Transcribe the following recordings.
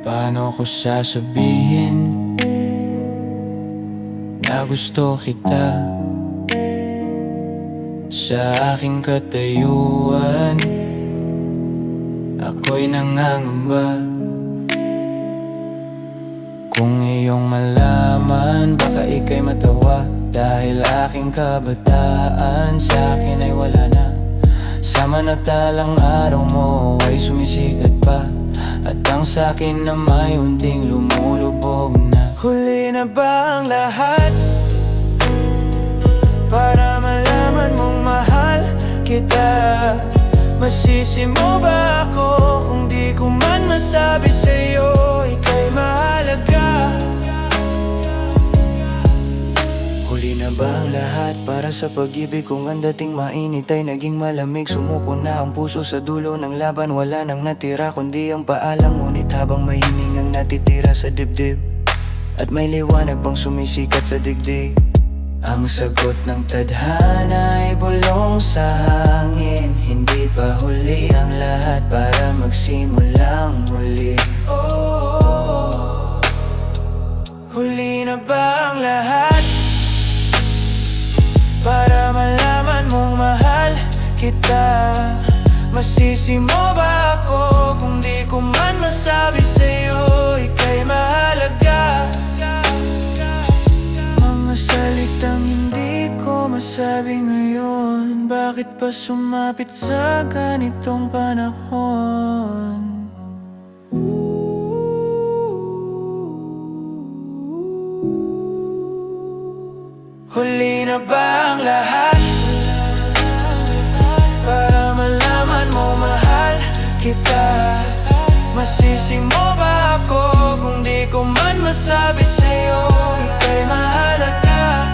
Paano ko sasabihin na gusto kita sa aking katayuan? Ako'y nangangamba. Kung iyong malaman, baka ika'y matawa, dahil aking kabataan sa akin ay wala na. Sa manatalang araw mo ay sumisikat pa, at ang sa'kin na may unting lumulubog na. Huli na ba ang lahat para malaman mong mahal kita? Masisi mo ba ako kung di ko man masabi sa'yo ika'y mahalaga? Huli na ba ang lahat para sa pag-ibig? Kung ang dating mainit ay naging malamig, sumuko na ang puso sa dulo ng laban. Wala nang natira kundi ang paalam, ngunit habang may hiningang natitira sa dibdib, at may liwanag pang sumisikat sa digdig. Ang sagot ng tadhana ay bulong sa hangin. Hindi pa huli ang lahat para magsimulang muli. Huli na ba ang lahat para malaman mong mahal kita? Masisi mo ba ako kung di ko man masabi sa'yo ika'y mahalaga? Mga salitang hindi ko masabi ngayon, bakit pa sumapit sa ganitong panahon? Huli na ba ang lahat para malaman mo mahal kita? Masisi mo ba ako kung di ko man masabi sa'yo ika'y mahalaga?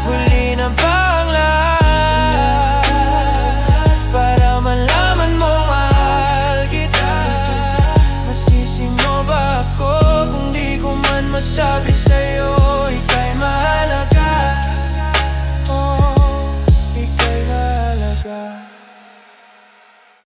Huli na ba ang lahat para malaman mo mahal kita? Masisi mo ba ako kung di ko man masabi